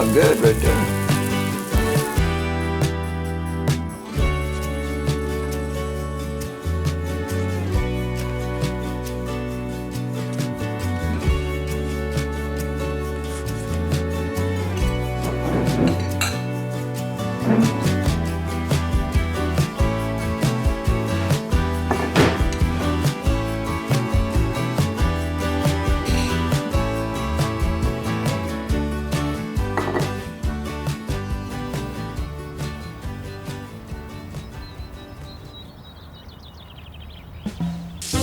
about good right there.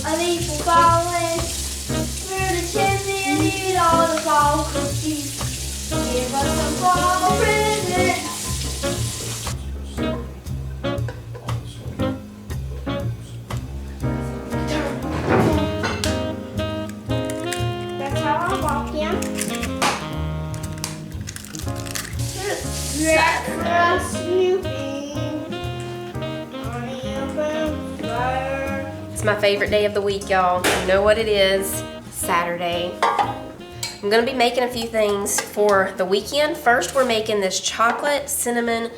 A leaf will fall in through the chimney and eat all the fall cookies. Give us some fall presents. That's how I walk in. That's Snoopy. I am on fire. It's my favorite day of the week, y'all. You know what it is, Saturday. I'm gonna be making a few things for the weekend. First, we're making this chocolate cinnamon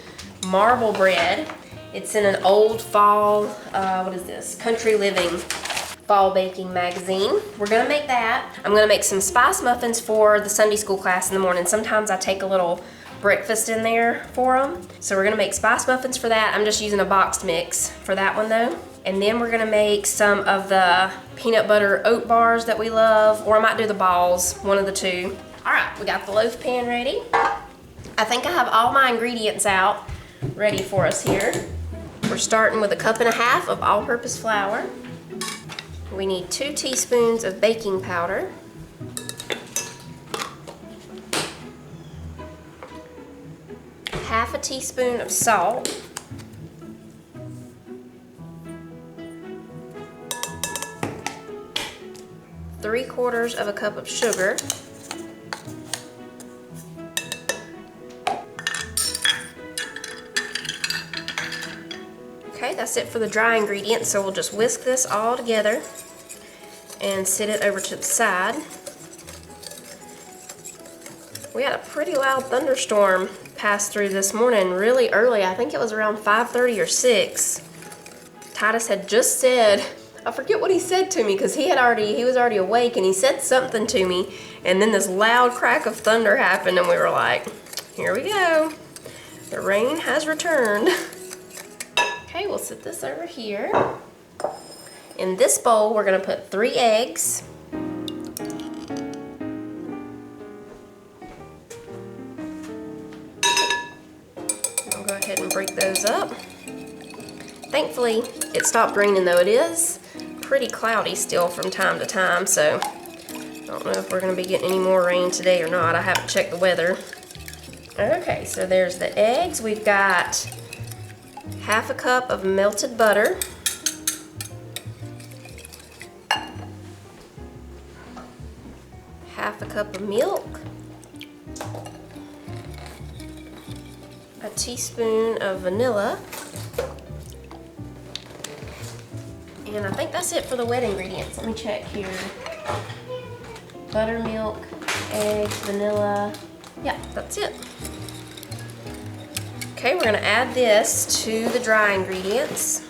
marble bread. It's in an old fall, what is this? Country Living fall baking magazine. We're gonna make that. I'm gonna make some spice muffins for the Sunday school class in the morning. Sometimes I take a little breakfast in there for them. So we're gonna make spice muffins for that. I'm just using a boxed mix for that one though. And then we're gonna make some of the peanut butter oat bars that we love, or I might do the balls, one of the two. All right, we got the loaf pan ready. I think I have all my ingredients out ready for us here. We're starting with 1.5 cups of all-purpose flour. We need 2 teaspoons of baking powder. Half a teaspoon of salt. 3/4 cup of sugar. Okay, that's it for the dry ingredients, so we'll just whisk this all together and set it over to the side. We had a pretty loud thunderstorm pass through this morning really early. I think it was around 5:30 or 6. Titus had just said, I forget what he said to me because he was already awake, and he said something to me, and then this loud crack of thunder happened, and we were like, here we go. The rain has returned. Okay, we'll set this over here. In this bowl, we're gonna put 3 eggs. I'll go ahead and break those up. Thankfully, it stopped raining though. It is pretty cloudy still from time to time, so I don't know if we're gonna be getting any more rain today or not. I haven't checked the weather. Okay, so there's the eggs. We've got 1/2 cup of melted butter. Half a cup of milk. A teaspoon of vanilla. And I think that's it for the wet ingredients. Let me check here. Buttermilk, eggs, vanilla. Yeah, that's it. Okay, we're gonna add this to the dry ingredients.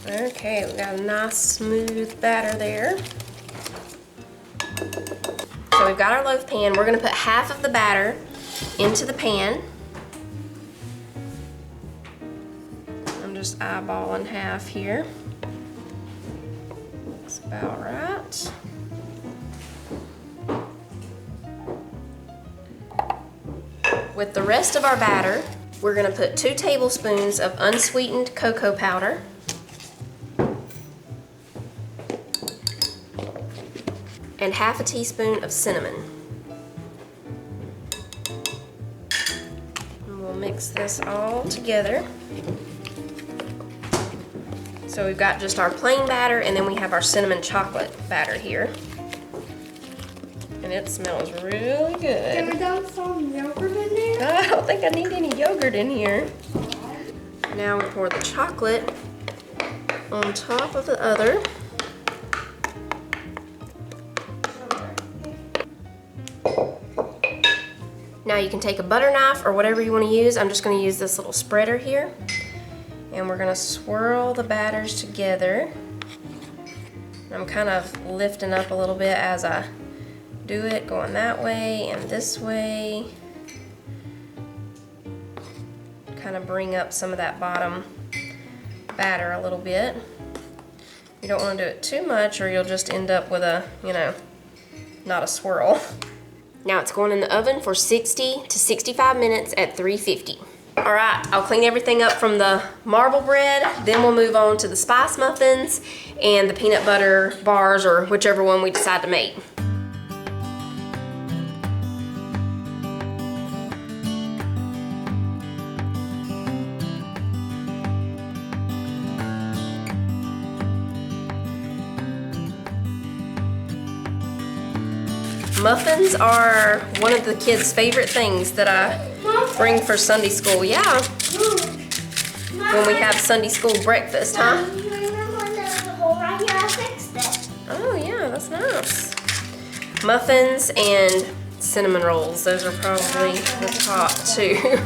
Okay, we got a nice smooth batter there. So we've got our loaf pan. We're gonna put half of the batter into the pan. I'm just eyeballing half here. That's about right. With the rest of our batter, we're gonna put 2 tablespoons of unsweetened cocoa powder. And 1/2 teaspoon of cinnamon. And we'll mix this all together. So we've got just our plain batter, and then we have our cinnamon chocolate batter here. And it smells really good. Can we dump some yogurt in there? I don't think I need any yogurt in here. Now we pour the chocolate on top of the other. Now you can take a butter knife or whatever you want to use. I'm just going to use this little spreader here. And we're going to swirl the batters together. I'm kind of lifting up a little bit as I do it, going that way and this way. Kind of bring up some of that bottom batter a little bit. You don't want to do it too much or you'll just end up with a, you know, not a swirl. Now it's going in the oven for 60 to 65 minutes at 350. All right, I'll clean everything up from the marble bread, then we'll move on to the spice muffins and the peanut butter bars or whichever one we decide to make. Muffins are one of the kids' favorite things that I bring for Sunday school. Yeah. When we have Sunday school breakfast, huh? You remember when there was a hole right here? I fixed it. Oh yeah, that's nice. Muffins and cinnamon rolls. Those are probably the top two.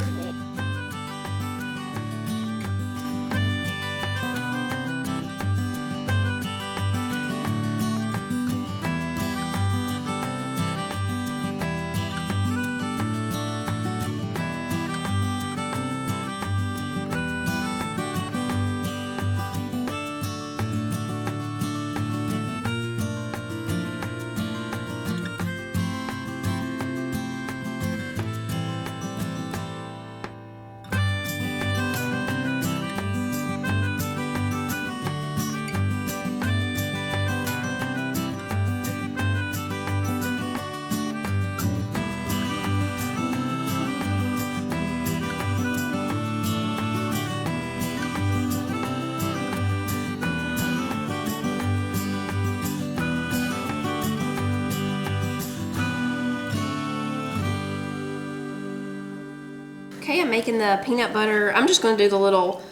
Okay, I'm making the peanut butter. I'm just going to do the little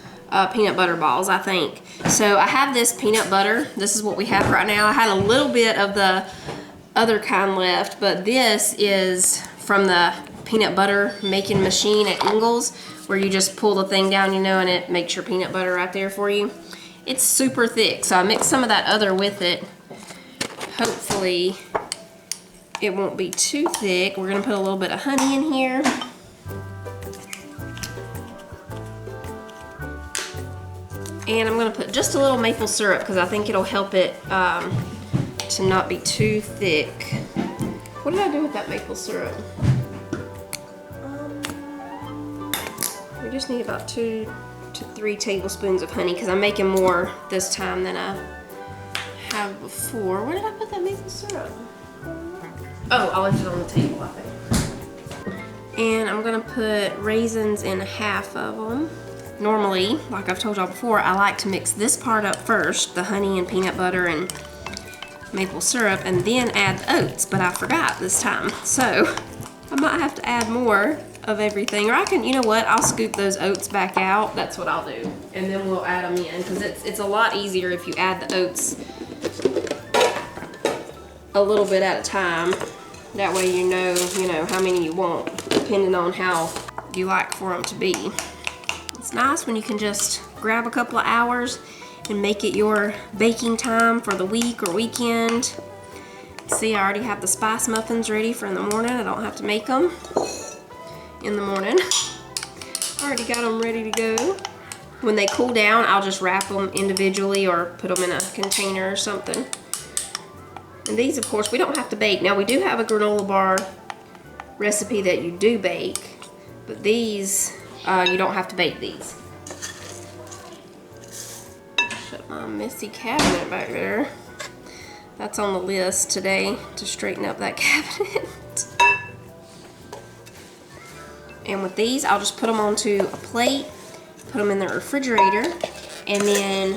peanut butter balls, I think. So I have this peanut butter. This is what we have right now. I had a little bit of the other kind left, but this is from the peanut butter making machine at Ingles, where you just pull the thing down, you know, and it makes your peanut butter right there for you. It's super thick, so I mixed some of that other with it. Hopefully it won't be too thick. We're going to put a little bit of honey in here. And I'm going to put just a little maple syrup because I think it'll help it to not be too thick. What did I do with that maple syrup? We just need about 2 to 3 tablespoons of honey because I'm making more this time than I have before. Where did I put that maple syrup? Oh, I left it on the table, I think. And I'm going to put raisins in half of them. Normally, like I've told y'all before, I like to mix this part up first, the honey and peanut butter and maple syrup, and then add the oats, but I forgot this time. So I might have to add more of everything, or I can, you know what, I'll scoop those oats back out. That's what I'll do, and then we'll add them in, because it's a lot easier if you add the oats a little bit at a time. That way you know how many you want, depending on how you like for them to be. It's nice when you can just grab a couple of hours and make it your baking time for the week or weekend. See, I already have the spice muffins ready for in the morning. I don't have to make them in the morning. I already got them ready to go. When they cool down, I'll just wrap them individually or put them in a container or something. And these, of course, we don't have to bake. Now, we do have a granola bar recipe that you do bake, but these, you don't have to bake these. Shut my messy cabinet back there. That's on the list today, to straighten up that cabinet. And with these, I'll just put them onto a plate, put them in the refrigerator, and then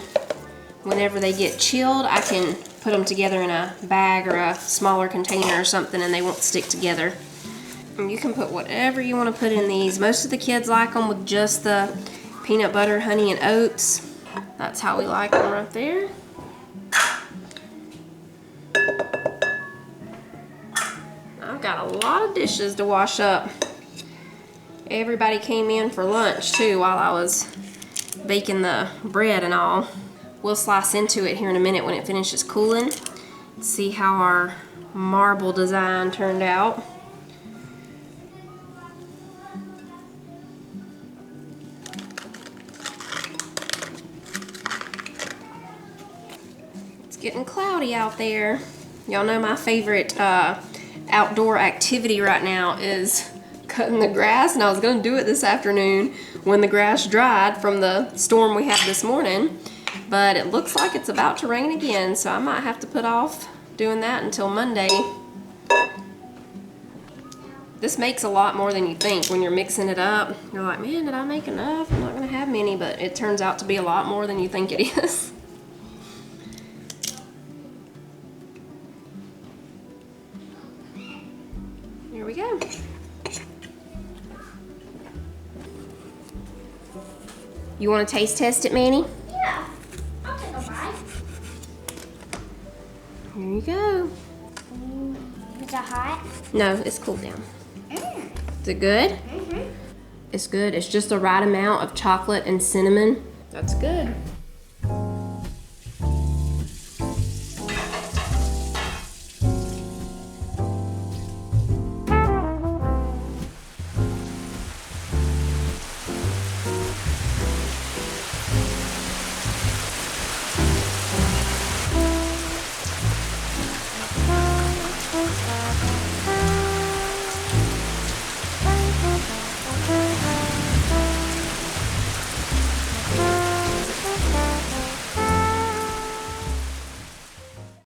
whenever they get chilled, I can put them together in a bag or a smaller container or something and they won't stick together. And you can put whatever you want to put in these. Most of the kids like them with just the peanut butter, honey, and oats. That's how we like them right there. I've got a lot of dishes to wash up. Everybody came in for lunch too while I was baking the bread and all. We'll slice into it here in a minute when it finishes cooling. See how our marble design turned out. It's getting cloudy out there. Y'all know my favorite outdoor activity right now is cutting the grass, and I was gonna do it this afternoon when the grass dried from the storm we had this morning, but it looks like it's about to rain again, so I might have to put off doing that until Monday. This makes a lot more than you think when you're mixing it up. You're like, man, did I make enough? I'm not gonna have many, but it turns out to be a lot more than you think it is. Here we go. You want to taste test it, Manny? Yeah, I'll take a bite. Here you go. Is it hot? No, it's cooled down. Is it good? Mm-hmm. It's good. It's just the right amount of chocolate and cinnamon. That's good.